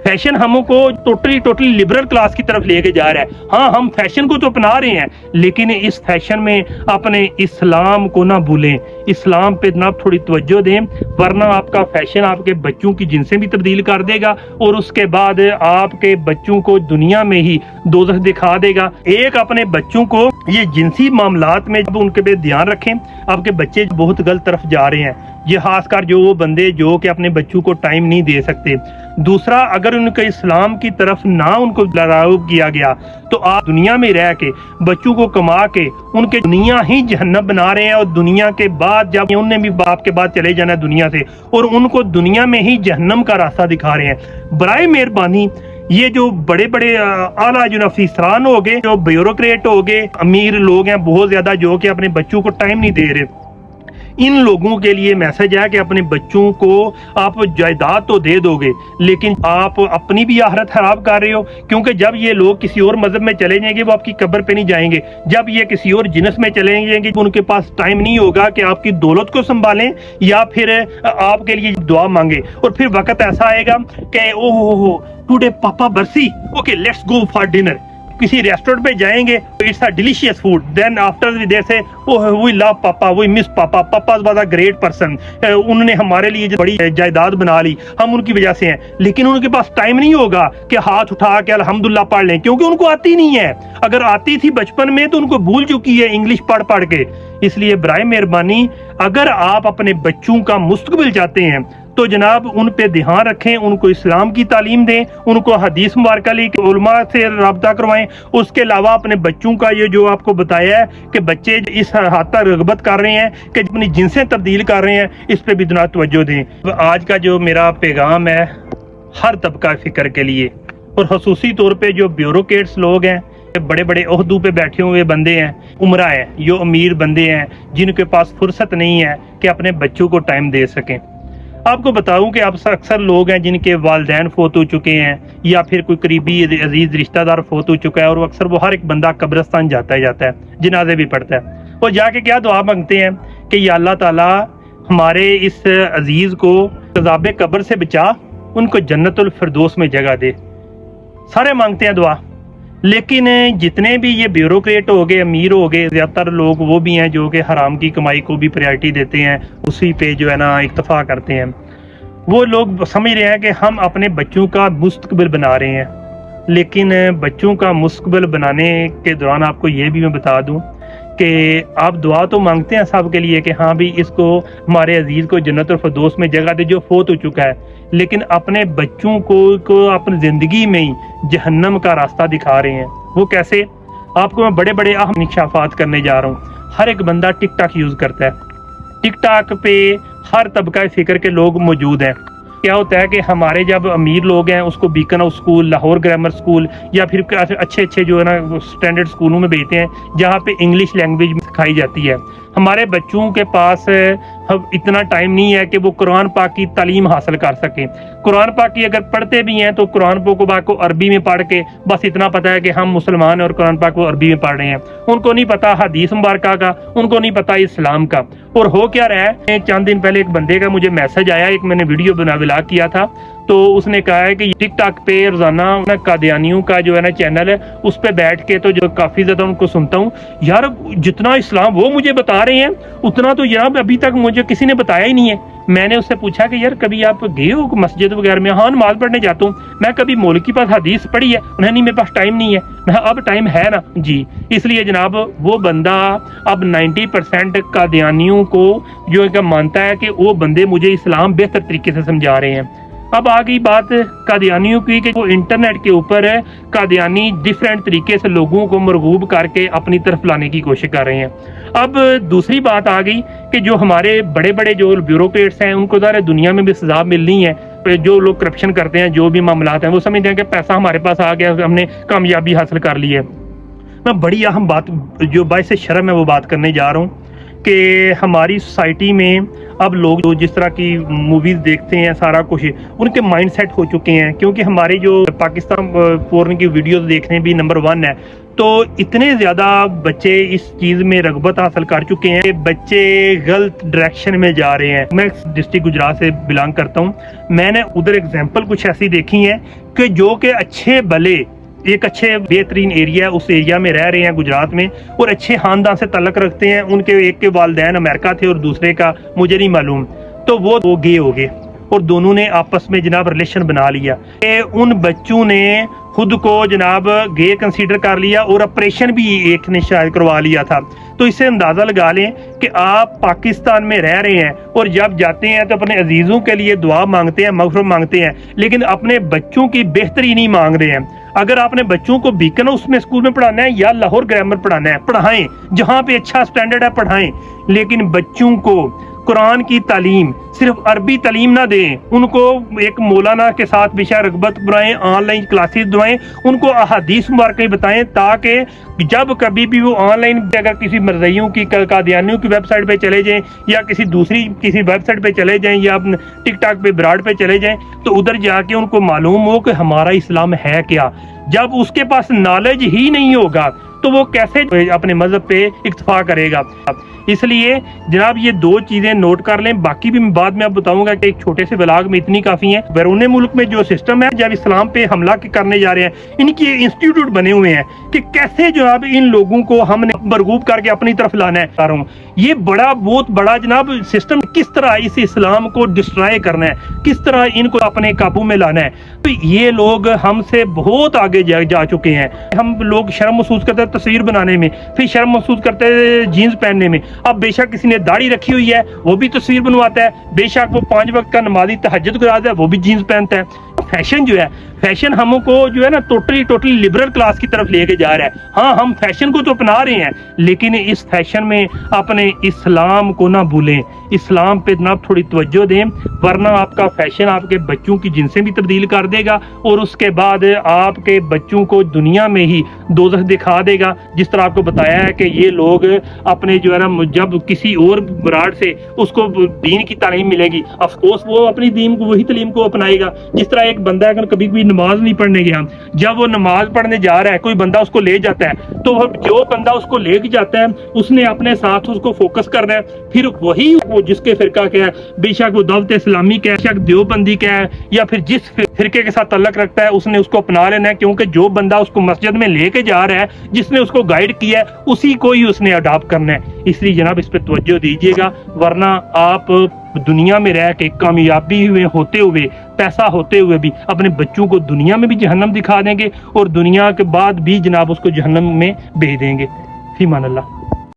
Fashion हमको totally liberal class की तरफ लेके जा रहा है। हाँ, हम फैशन को तो अपना रहे हैं, लेकिन इस फैशन में अपने इस्लाम को ना भूलें, इस्लाम पे ना थोड़ी तवज्जो दें, वरना आपका फैशन आपके बच्चों की जिनसें भी तब्दील कर देगा और उसके बाद आपके बच्चों को दुनिया में ही दोज़ख दिखा देगा। एक अपने बच्चों को ये जिनसी मामलात में उनके पे ध्यान रखें, आपके बच्चे बहुत गलत तरफ जा रहे हैं, ये खासकर जो वो बंदे जो कि अपने बच्चों को टाइम नहीं दे सकते। दूसरा, अगर उनके इस्लाम की तरफ ना उनको लगाव किया गया तो आप दुनिया में रह के बच्चों को कमा के उनके दुनिया ही जहन्नम बना रहे हैं, और दुनिया के बाद जब उन्हें भी बाप के बाद चले जाना है दुनिया से, और उनको दुनिया में ही जहन्नम का रास्ता दिखा रहे हैं। बराए मेहरबानी ये जो बड़े बड़े आला जो अफसरान हो गए, जो ब्यूरोक्रेट हो गए, अमीर लोग हैं बहुत ज्यादा जो कि अपने बच्चों को टाइम नहीं दे रहे, इन लोगों के लिए मैसेज है कि अपने बच्चों को आप जायदाद तो दे दोगे, लेकिन आप अपनी भी आखिरत खराब कर रहे हो, क्योंकि जब ये लोग किसी और मजहब में चले जाएंगे वो आपकी कब्र पे नहीं जाएंगे। जब ये किसी और जिनस में चले जाएंगे उनके पास टाइम नहीं होगा कि आपकी दौलत को संभालें या फिर आपके लिए दुआ मांगे, और फिर वक्त ऐसा आएगा कि ओहो टुडे पापा बरसी, okay let's go for dinner, किसी रेस्टोरेंट पे जाएंगे, it's a delicious food, then after there से वी लव पापा, वी मिस पापा, पापा वाज अ ग्रेट पर्सन, उन्होंने हमारे लिए जो बड़ी जायदाद बना ली, हम उनकी वजह से हैं। लेकिन उनके पास टाइम नहीं होगा कि हाथ उठा के अल्हम्दुलिल्लाह पढ़ लें, क्योंकि उनको आती नहीं है। अगर आती थी बचपन में तो उनको भूल चुकी है इंग्लिश पढ़ पढ़ के। इसलिए बराए मेहरबानी अगर आप अपने बच्चों का मुस्तकबिल चाहते हैं तो जनाब उन पे ध्यान रखें, उनको इस्लाम की तालीम दें, उनको हदीस मुबारक लेके उलमा से रब्ता करवाएं। उसके अलावा अपने बच्चों का ये जो आपको बताया है कि बच्चे इस हद तक रगबत कर रहे हैं कि अपनी जिनसें तब्दील कर रहे हैं, इस पे भी दुनिया तवज्जो दें। आज का जो मेरा पैगाम है हर तबका फिक्र के लिए, और खसूसी तौर पर जो ब्यूरोक्रेट्स लोग हैं, बड़े बड़े ओहदों पे बैठे हुए बंदे हैं, उमरा है, जो अमीर बंदे हैं जिनके पास फुर्सत नहीं है कि अपने बच्चों को टाइम दे सकें। आपको बताऊं कि आप अक्सर लोग हैं जिनके वालिदैन फोत हो चुके हैं या फिर कोई करीबी अजीज रिश्तेदार फोत हो चुका है, और अक्सर वो हर एक बंदा कब्रिस्तान जाता है, जनाजे भी पढ़ता है, और जाके क्या दुआ मांगते हैं कि या अल्लाह ताला हमारे इस अजीज को अज़ाबे कब्र से बचा, उनको जन्नतुल फिरदौस में जगह दे। सारे मांगते हैं दुआ, लेकिन जितने भी ये ब्यूरोक्रेट हो गए, अमीर हो गए, ज़्यादातर लोग वो भी हैं जो कि हराम की कमाई को भी प्रायोरिटी देते हैं, उसी पे जो है ना इक्तफा करते हैं। वो लोग समझ रहे हैं कि हम अपने बच्चों का मुस्तकबिल बना रहे हैं, लेकिन बच्चों का मुस्तकबिल बनाने के दौरान आपको ये भी मैं बता दूं कि आप दुआ तो मांगते हैं सब के लिए कि हाँ भी इसको हमारे अजीज़ को जन्नत और फिरदौस में जगह दे जो फोत हो चुका है, लेकिन अपने बच्चों को अपनी ज़िंदगी में ही जहन्नम का रास्ता दिखा रहे हैं। वो कैसे? आपको मैं बड़े बड़े अहम निशाफात करने जा रहा हूँ। हर एक बंदा टिकटॉक यूज़ करता है, टिकटॉक पे हर तबका फिक्र के लोग मौजूद हैं। क्या होता है कि हमारे जब अमीर लोग हैं उसको beacon house school, Lahore grammar school या फिर अच्छे जो है ना स्टैंडर्ड स्कूलों में भेजते हैं जहाँ पे इंग्लिश लैंग्वेज सिखाई जाती है। हमारे बच्चों के पास इतना टाइम नहीं है कि वो कुरान पाक की तालीम हासिल कर सकें। कुरान पाक की अगर पढ़ते भी हैं तो कुरान पाक को अरबी में पढ़ के बस इतना पता है कि हम मुसलमान हैं और कुरान पाक को अरबी में पढ़ रहे हैं। उनको नहीं पता हदीस मुबारक का, उनको नहीं पता इस्लाम का। और हो क्या रहा है, चंद दिन पहले एक बंदे का मुझे मैसेज आया, एक मैंने वीडियो व्लॉग किया था, तो उसने कहा है कि टिकटॉक पे रोजाना कादियानियों का जो है ना चैनल है उस पे बैठ के तो जो काफी ज्यादा उनको सुनता हूँ। यार जितना इस्लाम वो मुझे बता रहे हैं उतना तो यार अभी तक मुझे किसी ने बताया ही नहीं है। मैंने उससे पूछा कि यार कभी आप गए हो मस्जिद वगैरह में? हाँ, नमाज पढ़ने जाता हूँ। मैं कभी मौलवी के पास हदीस पढ़ी है? नहीं, मेरे पास टाइम नहीं है। मैं अब टाइम है ना जी। इसलिए जनाब वो बंदा अब 90% कादियानियों को जो है मानता है कि वो बंदे मुझे इस्लाम बेहतर तरीके से समझा रहे हैं। अब आ गई बात कादियानियों की कि वो इंटरनेट के ऊपर कादियानी डिफरेंट तरीके से लोगों को मरगूब करके अपनी तरफ लाने की कोशिश कर रहे हैं। अब दूसरी बात आ गई कि जो हमारे बड़े बड़े जो ब्यूरोक्रेट्स हैं उनको ज़रा दुनिया में भी सजा मिलनी है। जो लोग करप्शन करते हैं, जो भी मामलात हैं, वो समझते हैं कि पैसा हमारे पास आ गया, हमने कामयाबी हासिल कर ली है। मैं बड़ी अहम बात जो बाइस शर्म है वो बात करने जा रहा हूँ کہ ہماری سوسائٹی میں اب لوگ جو جس طرح کی موویز دیکھتے ہیں سارا کچھ ان کے مائنڈ سیٹ ہو چکے ہیں، کیونکہ ہمارے جو پاکستان پورن کی ویڈیوز دیکھنے بھی نمبر 1 ہے، تو اتنے زیادہ بچے اس چیز میں رغبت حاصل کر چکے ہیں کہ بچے غلط ڈائریکشن میں جا رہے ہیں۔ میں ڈسٹرکٹ گجرات سے بلانگ کرتا ہوں، میں نے ادھر ایگزامپل کچھ ایسی دیکھی ہیں کہ جو کہ اچھے بھلے ایک اچھے بہترین ایریا ہے، اس ایریا میں رہ رہے ہیں گجرات میں، اور اچھے خاندان سے تعلق رکھتے ہیں، ان کے ایک کے والدین امریکہ تھے اور دوسرے کا مجھے نہیں معلوم، تو وہ گے ہو گئے اور دونوں نے آپس میں جناب ریلیشن بنا لیا کہ ان بچوں نے خود کو جناب گے کنسیڈر کر لیا اور آپریشن بھی ایک نے شاید کروا لیا تھا۔ تو اس سے اندازہ لگا لیں کہ آپ پاکستان میں رہ رہے ہیں اور جب جاتے ہیں تو اپنے عزیزوں کے لیے دعا مانگتے ہیں، مغفرت مانگتے ہیں، لیکن اپنے بچوں کی بہتری نہیں مانگ رہے ہیں۔ اگر آپ نے بچوں کو بیکن اس میں اسکول میں پڑھانا ہے یا لاہور گرامر پڑھانا ہے، پڑھائیں، جہاں پہ اچھا سٹینڈرڈ ہے پڑھائیں، لیکن بچوں کو قرآن کی تعلیم صرف عربی تعلیم نہ دیں، ان کو ایک مولانا کے ساتھ بشا رغبت بنائیں، آن لائن کلاسز دیں، ان کو احادیث مبارکہ بتائیں، تاکہ جب کبھی بھی وہ آن لائن اگر کسی مرزیوں کی قادیانیوں کی ویب سائٹ پہ چلے جائیں یا کسی دوسری کسی ویب سائٹ پہ چلے جائیں یا ٹک ٹاک پہ براڈ پہ چلے جائیں، تو ادھر جا کے ان کو معلوم ہو کہ ہمارا اسلام ہے کیا۔ جب اس کے پاس نالج ہی نہیں ہوگا تو وہ کیسے اپنے مذہب پہ اکتفا کرے گا۔ اس لیے جناب یہ 2 چیزیں نوٹ کر لیں، باقی بھی بعد میں اب بتاؤں گا کہ ایک چھوٹے سے بلاگ میں اتنی کافی ہیں۔ بیرون ملک میں جو سسٹم ہے جب اسلام پہ حملہ کرنے جا رہے ہیں، ان کی انسٹیٹیوٹ بنے ہوئے ہیں کہ کیسے جناب ان لوگوں کو ہم نے مرغوب کر کے اپنی طرف لانا ہے۔ یہ بہت بڑا جناب سسٹم، کس طرح اس اسلام کو ڈسٹرائے کرنا ہے، کس طرح ان کو اپنے قابو میں لانا ہے۔ تو یہ لوگ ہم سے بہت آگے جا چکے ہیں۔ ہم لوگ شرم محسوس کرتے ہیں تصویر بنانے میں، پھر شرم محسوس کرتے ہیں جینز پہننے میں۔ اب بے شک کسی نے داڑھی رکھی ہوئی ہے وہ بھی تصویر بنواتا ہے، بے شک وہ 5 وقت کا نمازی تہجد گزارتا ہے وہ بھی جینز پہنتا ہے۔ فیشن جو ہے، فیشن ہم کو جو ہے نا ٹوٹلی لبرل کلاس کی طرف لے کے جا رہا ہے۔ ہاں ہم فیشن کو تو اپنا رہے ہیں، لیکن اس فیشن میں اپنے اسلام کو نہ بھولیں، اسلام پہ جناب تھوڑی توجہ دیں، ورنہ آپ کا فیشن آپ کے بچوں کی جنسیں بھی تبدیل کر دے گا اور اس کے بعد آپ کے بچوں کو دنیا میں ہی دوزخ دکھا دے گا۔ جس طرح آپ کو بتایا ہے کہ یہ لوگ اپنے جو ہے نا جب کسی اور براڈ سے اس کو دین کی تعلیم ملے گی، آف کورس وہ اپنی دین کو وہی تعلیم کو اپنائے گا۔ جس طرح ایک بندہ اگر کبھی کوئی نماز نہیں پڑھنے گیا، جب وہ نماز پڑھنے جا رہا ہے کوئی بندہ اس کو لے جاتا ہے، تو جو بندہ اس کو لے کے جاتا ہے اس نے اپنے ساتھ اس کو فوکس کرنا ہے، پھر وہی وہ جس کے فرقہ کیا ہے، بے شک وہ دعوت اسلامی کا ہے، بے شک دیوبندی کا ہے، یا پھر جس فرقے کے ساتھ تعلق رکھتا ہے اس نے اس کو اپنا لینا ہے، کیونکہ جو بندہ اس کو مسجد میں لے کے جا رہا ہے، جس نے اس کو گائیڈ کیا ہے، اسی کو ہی اس نے اڈاپٹ کرنا ہے۔ اس لیے جناب اس پہ توجہ دیجیے گا، ورنہ آپ دنیا میں رہ کے کامیابی ہوتے ہوئے، پیسہ ہوتے ہوئے بھی اپنے بچوں کو دنیا میں بھی جہنم دکھا دیں گے اور دنیا کے بعد بھی جناب اس کو جہنم میں بھیج دیں گے۔ فی امان اللہ۔